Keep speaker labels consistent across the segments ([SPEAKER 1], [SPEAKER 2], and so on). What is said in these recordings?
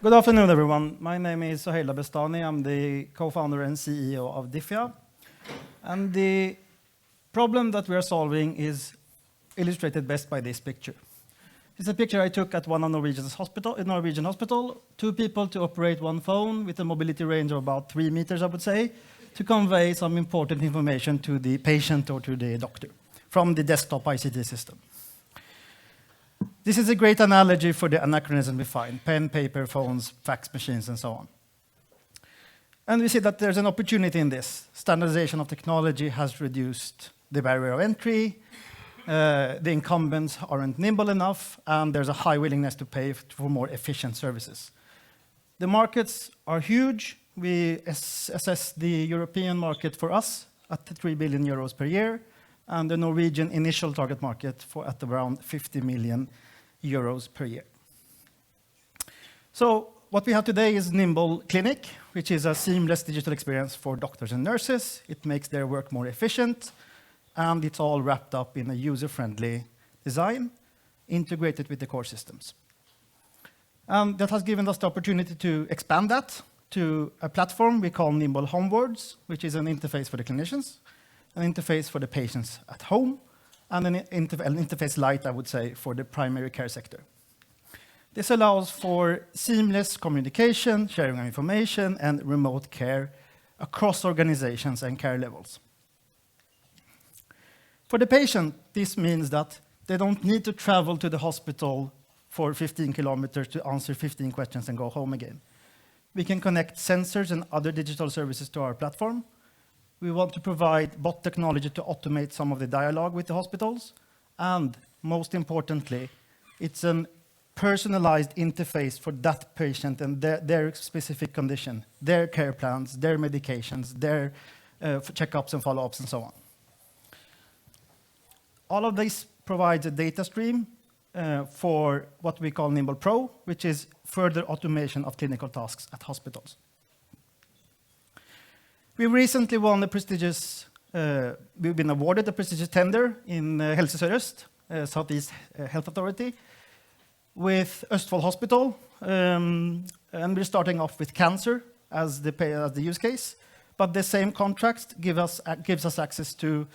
[SPEAKER 1] Good afternoon, everyone. My name is Sohail Bestani. I'm the co-founder and CEO of Diffia. And the problem that we are solving is illustrated best by this picture. It's a picture I took at one of Norwegian hospital. Two people to operate one phone with a mobility range of about 3 meters, I would say, to convey some important information to the patient or to the doctor from the desktop ICT system. This is a great analogy for the anachronism we find: pen, paper, phones, fax machines, and so on. And we see that there's an opportunity in this. Standardization of technology has reduced the barrier of entry. The incumbents aren't nimble enough, and there's a high willingness to pay for more efficient services. The markets are huge. We assess the European market for us at 3 billion euros per year, and the Norwegian initial target market at around 50 million euros per year. So what we have today is Nimble Clinic, which is a seamless digital experience for doctors and nurses. It makes their work more efficient, and it's all wrapped up in a user-friendly design, integrated with the core systems. That has given us the opportunity to expand that to a platform we call Nimble Homewards, which is an interface for the clinicians, an interface for the patients at home, and an interface light, I would say, for the primary care sector. This allows for seamless communication, sharing of information, and remote care across organizations and care levels. For the patient, this means that they don't need to travel to the hospital for 15 kilometers to answer 15 questions and go home again. We can connect sensors and other digital services to our platform. We want to provide bot technology to automate some of the dialogue with the hospitals. And most importantly, it's a personalized interface for that patient and their specific condition, their care plans, their medications, their checkups and follow-ups, and so on. All of this provides a data stream for what we call Nimble Pro, which is further automation of clinical tasks at hospitals. We recently won the prestigious, we've been awarded a prestigious tender in Helse Sør-Øst, Southeast Health Authority, with Østfold Hospital, and we're starting off with cancer as the use case. But the same contract gives us access to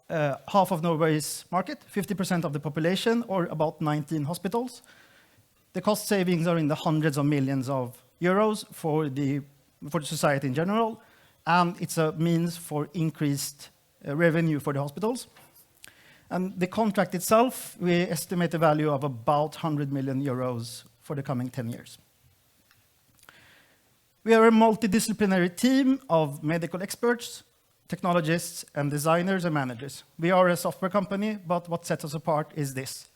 [SPEAKER 1] half of Norway's market, 50% of the population, or about 19 hospitals. The cost savings are in the hundreds of millions of euros for the society in general, and it's a means for increased revenue for the hospitals. And the contract itself, we estimate a value of about 100 million euros for the coming 10 years. We are a multidisciplinary team of medical experts, technologists, and designers and managers. We are a software company, but what sets us apart is this.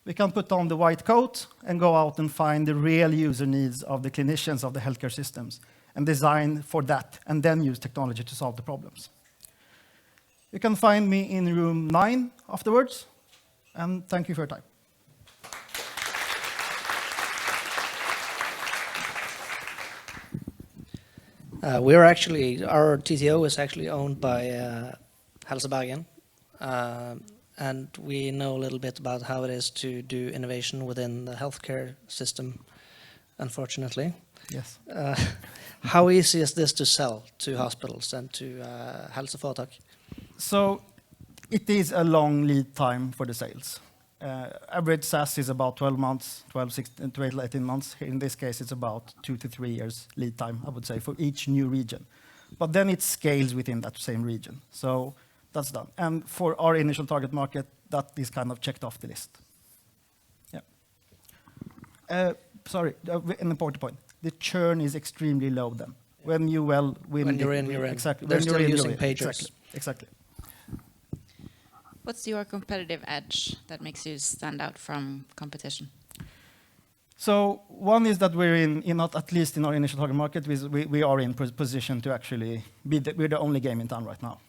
[SPEAKER 1] We can put on the white coat and go out and find the real user needs of the clinicians of the healthcare systems and design for that, and then use technology to solve the problems. You can find me in room 9 afterwards, and thank you for your time.
[SPEAKER 2] Our TTO is actually owned by Helse Bergen, and we know a little bit about how it is to do innovation within the healthcare system, unfortunately.
[SPEAKER 1] Yes.
[SPEAKER 2] How easy is this to sell to hospitals and to Helseforetak?
[SPEAKER 1] So it is a long lead time for the sales. Average SaaS is about 12 months, 16 to 18 months. In this case, it's about 2 to 3 years lead time, I would say, for each new region. But then it scales within that same region. So that's done. And for our initial target market, that is kind of checked off the list. Yeah. Sorry, an important point. The churn is extremely low then. When you win.
[SPEAKER 2] When you're in, you're in.
[SPEAKER 1] Exactly.
[SPEAKER 2] They're still using pagers.
[SPEAKER 1] Exactly.
[SPEAKER 3] What's your competitive edge that makes you stand out from competition?
[SPEAKER 1] So one is that we're not at least in our initial target market, we are in position to actually we're the only game in town right now.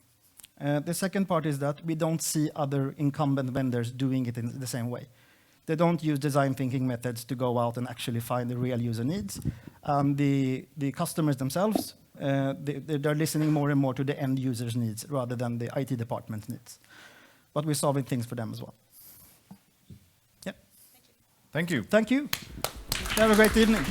[SPEAKER 1] The second part is that we don't see other incumbent vendors doing it in the same way. They don't use design thinking methods to go out and actually find the real user needs. The customers themselves, they're listening more and more to the end user's needs rather than the IT department's needs. But we're solving things for them as well. Yeah.
[SPEAKER 4] Thank you.
[SPEAKER 1] Thank you. Have a great evening.